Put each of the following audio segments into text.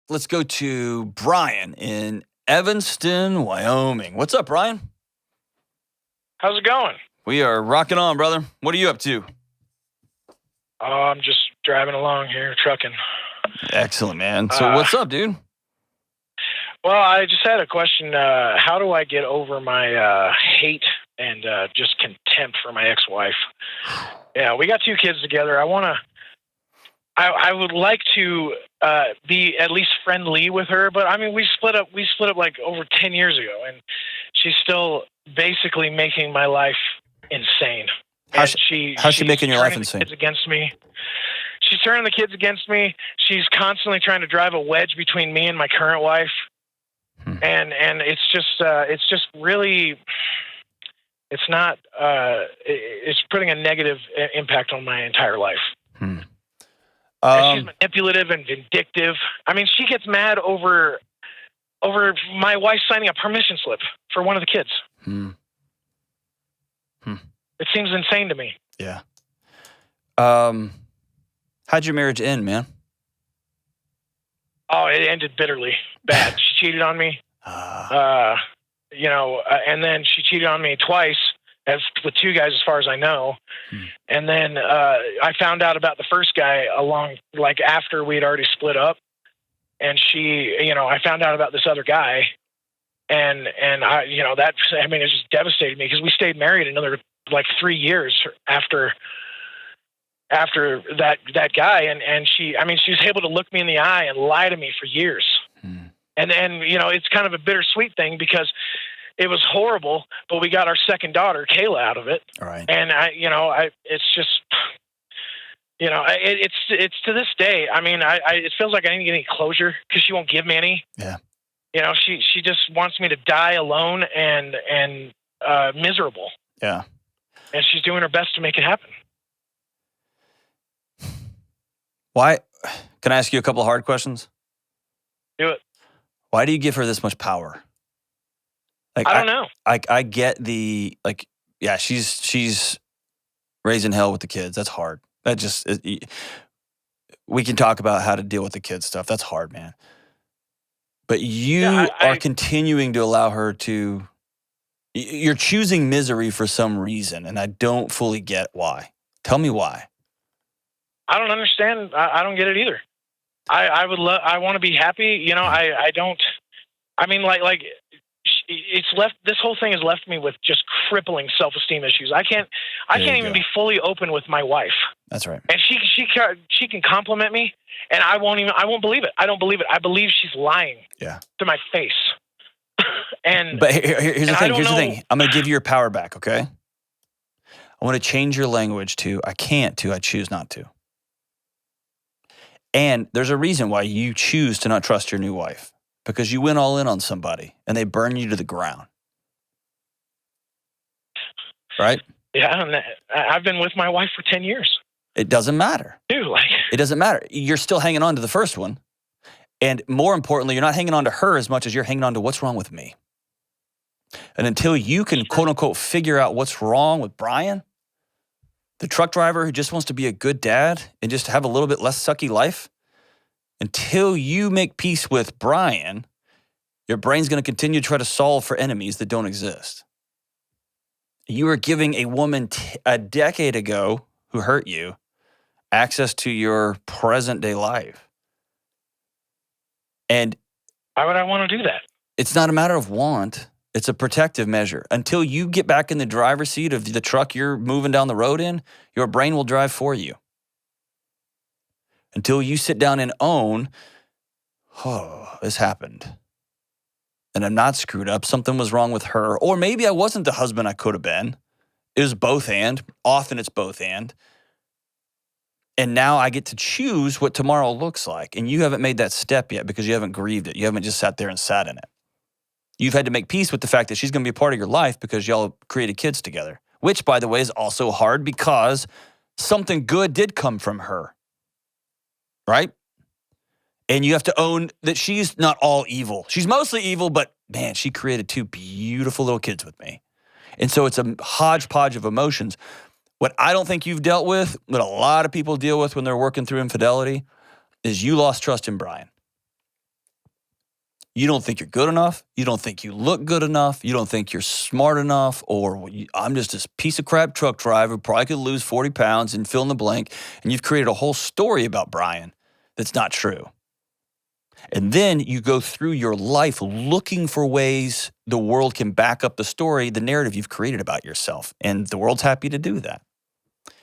let's go to Brian in Evanston, Wyoming. What's up, Brian? How's it going? We are rocking on, brother. What are you up to? Oh, I'm just driving along here, trucking. Excellent, man. So what's up, dude? Well, I just had a question. How do I get over my hate and just contempt for my ex-wife? Yeah, we got 2 kids together. I would like to be at least friendly with her, but I mean, we split up like over 10 years ago, and she's still basically making my life insane. How's she making your life insane? Kids against me. She's turning the kids against me. She's constantly trying to drive a wedge between me and my current wife. And it's just really, it's not, it's putting a negative impact on my entire life. And she's manipulative and vindictive. I mean, she gets mad over my wife signing a permission slip for one of the kids. It seems insane to me. Yeah. How'd your marriage end, man? Oh, it ended bitterly bad. She cheated on me. And then she cheated on me twice with 2 guys, as far as I know. And then I found out about the first guy after we had already split up. And I found out about this other guy, and it just devastated me because we stayed married another 3 years after that guy, and she was able to look me in the eye and lie to me for years. And it's kind of a bittersweet thing because it was horrible, but we got our second daughter, Kayla, out of it. All right. And it's just, it's to this day. I mean, it feels like I didn't get any closure because she won't give me any. Yeah. She just wants me to die alone and miserable. Yeah. And she's doing her best to make it happen. Why? Can I ask you a couple of hard questions? Do it. Why do you give her this much power? I don't know. I get she's raising hell with the kids. That's hard. We can talk about how to deal with the kids stuff. That's hard, man. But you are continuing to allow her to, you're choosing misery for some reason, and I don't fully get why. Tell me why. I don't understand. I don't get it either. I want to be happy. I don't. I mean, this whole thing has left me with just crippling self-esteem issues. I can't even be fully open with my wife. That's right. And she can compliment me, and I won't believe it. I don't believe it. I believe she's lying. Yeah. To my face. But here's the thing. Here's the thing. I'm going to give you your power back. Okay. I want to change your language to I can't to I choose not to. And there's a reason why you choose to not trust your new wife, because you went all in on somebody and they burn you to the ground. Right? Yeah. And I've been with my wife for 10 years. It doesn't matter. Dude, it doesn't matter. You're still hanging on to the first one. And more importantly, you're not hanging on to her as much as you're hanging on to what's wrong with me. And until you can, quote unquote, figure out what's wrong with Brian, the truck driver who just wants to be a good dad and just have a little bit less sucky life, until you make peace with Brian, your brain's going to continue to try to solve for enemies that don't exist. You were giving a woman a decade ago who hurt you access to your present day life. And why would I want to do that? It's not a matter of want. It's a protective measure. Until you get back in the driver's seat of the truck you're moving down the road in, your brain will drive for you. Until you sit down and own, oh, this happened. And I'm not screwed up. Something was wrong with her. Or maybe I wasn't the husband I could have been. It was both and. Often it's both and. And now I get to choose what tomorrow looks like. And you haven't made that step yet because you haven't grieved it. You haven't just sat there and sat in it. You've had to make peace with the fact that she's going to be a part of your life because y'all created kids together. Which, by the way, is also hard because something good did come from her. Right? And you have to own that she's not all evil. She's mostly evil, but man, she created 2 beautiful little kids with me. And so it's a hodgepodge of emotions. What I don't think you've dealt with, what a lot of people deal with when they're working through infidelity, is you lost trust in Brian. You don't think you're good enough. You don't think you look good enough. You don't think you're smart enough. Or I'm just this piece of crap truck driver, probably could lose 40 pounds and fill in the blank. And you've created a whole story about Brian that's not true. And then you go through your life looking for ways the world can back up the story, the narrative you've created about yourself. And the world's happy to do that.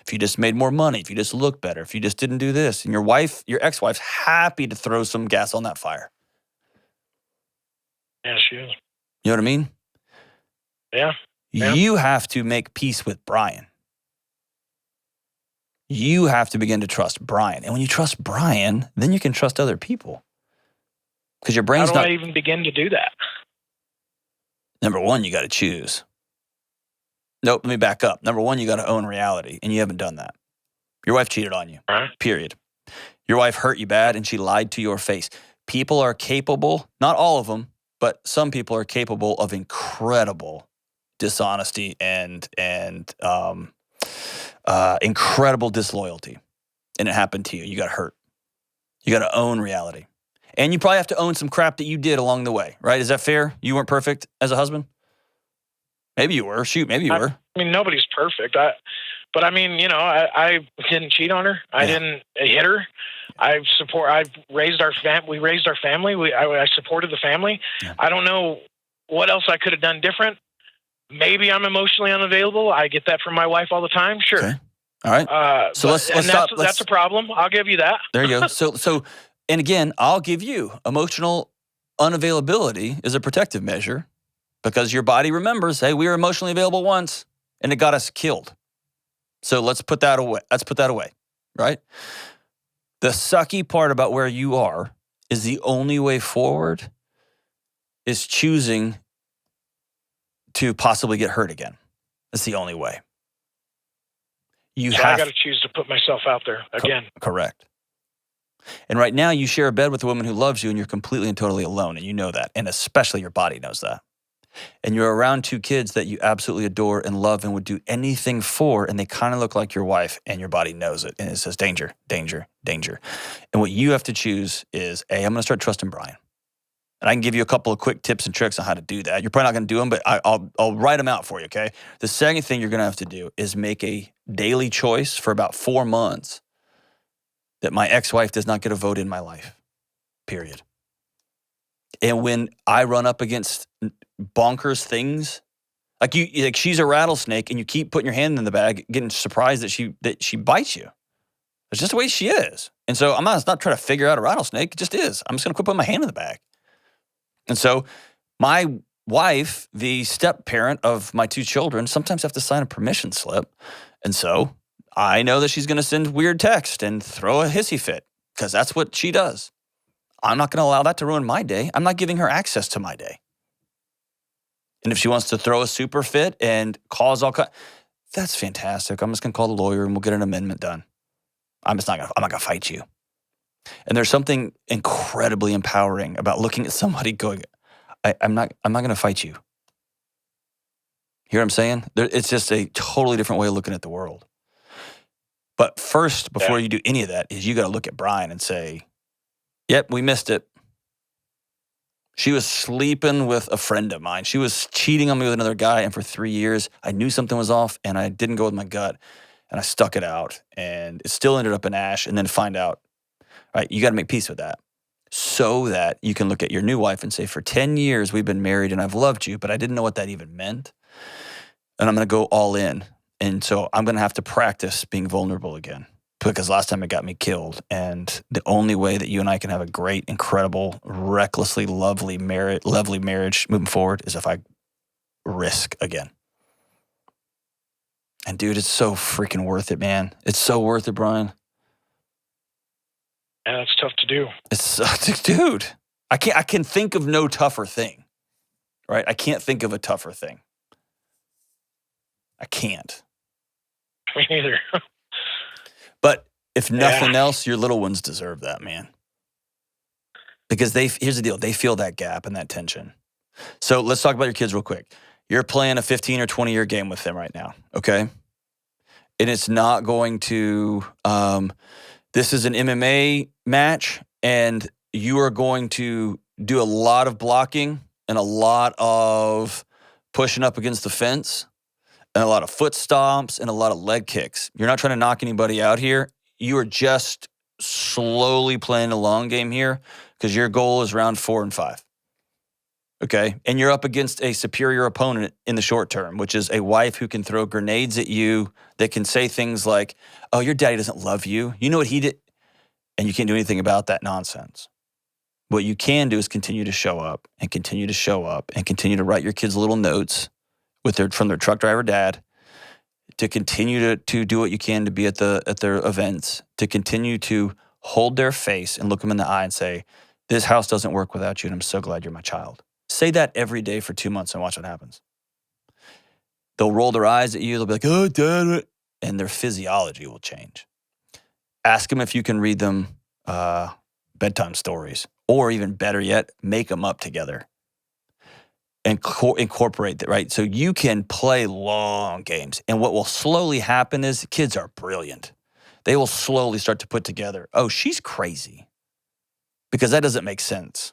If you just made more money, if you just looked better, if you just didn't do this. And your ex-wife's happy to throw some gas on that fire. Yeah, she is. You know what I mean? Yeah. You have to make peace with Brian. You have to begin to trust Brian. And when you trust Brian, then you can trust other people. Because your brain's How do I even begin to do that? Number one, you got to choose. Nope, let me back up. Number one, you got to own reality, and you haven't done that. Your wife cheated on you, period. Your wife hurt you bad, and she lied to your face. People are capable, not all of them, but some people are capable of incredible dishonesty and incredible disloyalty. And it happened to you. You got hurt. You got to own reality. And you probably have to own some crap that you did along the way, right? Is that fair? You weren't perfect as a husband? Maybe you were. Shoot, maybe you were. I mean, nobody's perfect. But I mean, you know, I didn't cheat on her. I didn't hit her. We raised our family. I supported the family. Yeah. I don't know what else I could have done different. Maybe I'm emotionally unavailable. I get that from my wife all the time. Sure. Okay. All right. So let's stop. That's a problem. I'll give you that. There you go. So, and again, I'll give you emotional unavailability is a protective measure because your body remembers, hey, we were emotionally available once and it got us killed. So let's put that away. Right? The sucky part about where you are is the only way forward is choosing to possibly get hurt again. That's the only way. I got to choose to put myself out there again. Correct. And right now you share a bed with a woman who loves you and you're completely and totally alone and you know that. And especially your body knows that. And you're around two kids that you absolutely adore and love and would do anything for, and they kind of look like your wife and your body knows it. And it says danger, danger, danger. And what you have to choose is, I'm going to start trusting Brian. And I can give you a couple of quick tips and tricks on how to do that. You're probably not going to do them, but I'll write them out for you, okay? The second thing you're going to have to do is make a daily choice for about 4 months that my ex-wife does not get a vote in my life, period. And when I run up against bonkers things, like she's a rattlesnake and you keep putting your hand in the bag, getting surprised that she bites you. It's just the way she is. And so I'm not trying to figure out a rattlesnake. It just is. I'm just going to quit putting my hand in the bag. And so my wife, the step parent of my two children, sometimes have to sign a permission slip. And so I know that she's going to send weird text and throw a hissy fit because that's what she does. I'm not going to allow that to ruin my day. I'm not giving her access to my day. And if she wants to throw a super fit and cause all kinds, that's fantastic. I'm just going to call the lawyer and we'll get an amendment done. I'm not going to fight you. And there's something incredibly empowering about looking at somebody going, I'm not going to fight you. Hear what I'm saying? It's just a totally different way of looking at the world. But first, before you do any of that, is you got to look at Brian and say, yep, we missed it. She was sleeping with a friend of mine. She was cheating on me with another guy. And for 3 years, I knew something was off and I didn't go with my gut. And I stuck it out. And it still ended up in ash. And then find out, right, you got to make peace with that. So that you can look at your new wife and say, for 10 years, we've been married and I've loved you, but I didn't know what that even meant. And I'm going to go all in. And so I'm going to have to practice being vulnerable again. Because last time it got me killed. And the only way that you and I can have a great, incredible, recklessly lovely marriage moving forward is if I risk again. And dude, it's so freaking worth it, man. It's so worth it, Brian. Yeah, it's tough to do. Dude, I can think of no tougher thing, right? I can't think of a tougher thing. I can't. Me neither. But if nothing else, your little ones deserve that, man. Because here's the deal, they feel that gap and that tension. So let's talk about your kids real quick. You're playing a 15 or 20 year game with them right now, okay? And it's not going to, this is an MMA match and you are going to do a lot of blocking and a lot of pushing up against the fence and a lot of foot stomps and a lot of leg kicks. You're not trying to knock anybody out here. You are just slowly playing a long game here because your goal is round 4 and 5. Okay? And you're up against a superior opponent in the short term, which is a wife who can throw grenades at you, that can say things like, oh, your daddy doesn't love you. You know what he did? And you can't do anything about that nonsense. What you can do is continue to show up and continue to show up and continue to write your kids little notes from their truck driver dad, to continue to do what you can to be at their events, to continue to hold their face and look them in the eye and say, this house doesn't work without you, and I'm so glad you're my child. Say that every day for 2 months and watch what happens. They'll roll their eyes at you. They'll be like, oh, Dad. And their physiology will change. Ask them if you can read them bedtime stories, or even better yet, make them up together. And incorporate that, right? So you can play long games. And what will slowly happen is kids are brilliant. They will slowly start to put together, oh, she's crazy, because that doesn't make sense.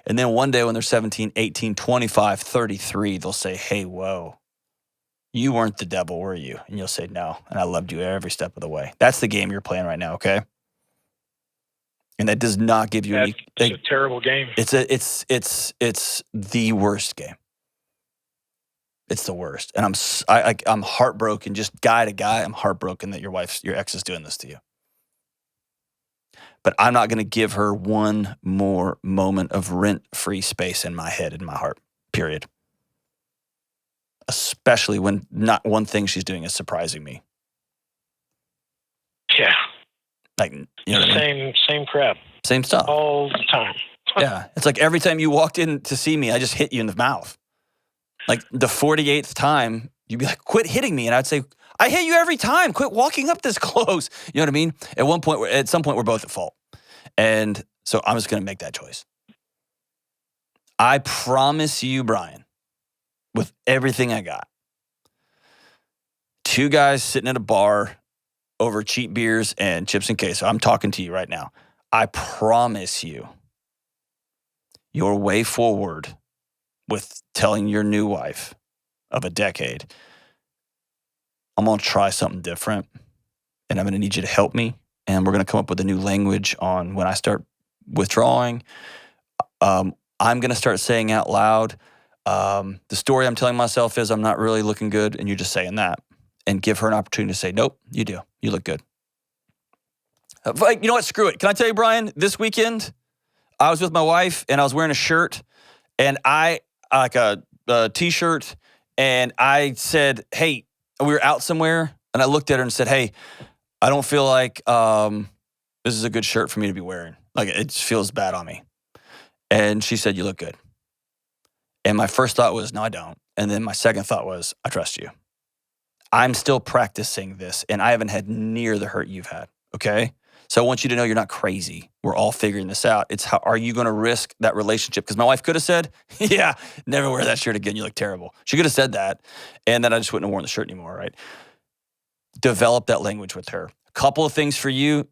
And then one day when they're 17, 18, 25, 33, they'll say, hey, whoa, you weren't the devil, were you? And you'll say, no, and I loved you every step of the way. That's the game you're playing right now, okay? And that does not give you It's a terrible game. It's the worst game. It's the worst. And I'm heartbroken, just guy to guy. I'm heartbroken that your ex is doing this to you. But I'm not going to give her one more moment of rent-free space in my head, in my heart, period. Especially when not one thing she's doing is surprising me. Yeah. Like, you know what I mean? Same crap. Same stuff. All the time. Yeah. It's like every time you walked in to see me, I just hit you in the mouth. Like the 48th time, you'd be like, quit hitting me. And I'd say, I hit you every time. Quit walking up this close. You know what I mean? At some point, we're both at fault. And so I'm just going to make that choice. I promise you, Brian, with everything I got, 2 guys sitting at a bar over cheap beers and chips and queso. I'm talking to you right now. I promise you, your way forward with telling your new wife of a decade, I'm going to try something different, and I'm going to need you to help me, and we're going to come up with a new language on when I start withdrawing. I'm going to start saying out loud, the story I'm telling myself is I'm not really looking good, and you're just saying that. And give her an opportunity to say, nope, you do. You look good. You know what? Screw it. Can I tell you, Brian, this weekend, I was with my wife, and I was wearing a shirt, and like a T-shirt, and I said, hey, we were out somewhere, and I looked at her and said, hey, I don't feel like this is a good shirt for me to be wearing. Like, it just feels bad on me. And she said, you look good. And my first thought was, no, I don't. And then my second thought was, I trust you. I'm still practicing this, and I haven't had near the hurt you've had, okay? So I want you to know you're not crazy. We're all figuring this out. It's how are you going to risk that relationship? Because my wife could have said, yeah, never wear that shirt again. You look terrible. She could have said that, and then I just wouldn't have worn the shirt anymore, right? Develop that language with her. A couple of things for you.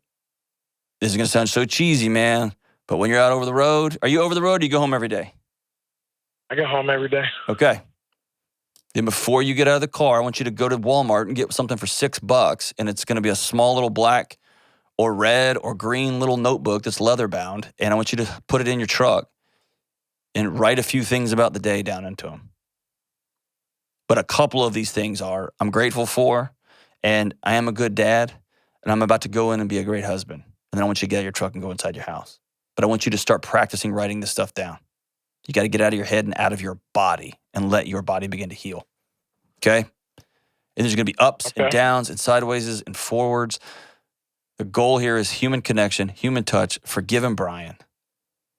This is going to sound so cheesy, man, but when you're out over the road, are you over the road or do you go home every day? I go home every day. Okay. Then before you get out of the car, I want you to go to Walmart and get something for $6, and it's going to be a small little black or red or green little notebook that's leather bound, and I want you to put it in your truck and write a few things about the day down into them. But a couple of these things are, I'm grateful for, and I am a good dad, and I'm about to go in and be a great husband. And then I want you to get out of your truck and go inside your house. But I want you to start practicing writing this stuff down. You got to get out of your head and out of your body and let your body begin to heal. Okay? And there's going to be ups and downs and sideways and forwards. The goal here is human connection, human touch, forgiving Brian.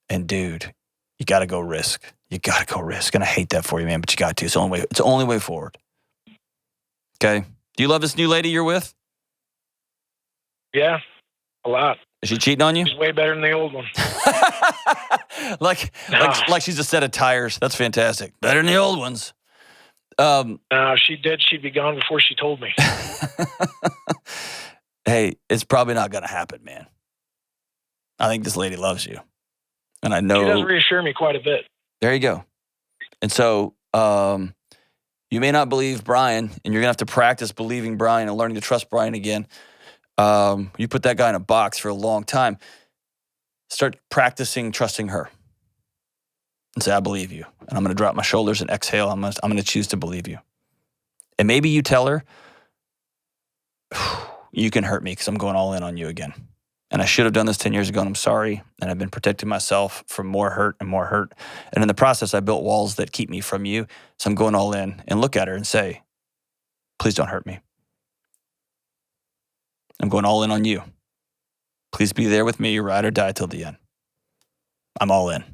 And dude, you got to go risk. You got to go risk. And I hate that for you, man, but you got to. It's the only way forward. Okay? Do you love this new lady you're with? Yeah, a lot. Is she cheating on you? She's way better than the old one. like she's a set of tires. That's fantastic. Better than the old ones. If she did, she'd be gone before she told me. Hey, it's probably not going to happen, man. I think this lady loves you. And I She does know reassure me quite a bit. there you go. And so you may not believe Brian, and you're gonna have to practice believing Brian and learning to trust Brian again. You put that guy in a box for a long time. Start practicing trusting her. And say, I believe you. And I'm going to drop my shoulders and exhale. I'm going to choose to believe you. And maybe you tell her, you can hurt me because I'm going all in on you again. And I should have done this 10 years ago, and I'm sorry. And I've been protecting myself from more hurt and more hurt. And in the process, I built walls that keep me from you. So I'm going all in, and look at her and say, please don't hurt me. I'm going all in on you. Please be there with me, ride or die till the end. I'm all in.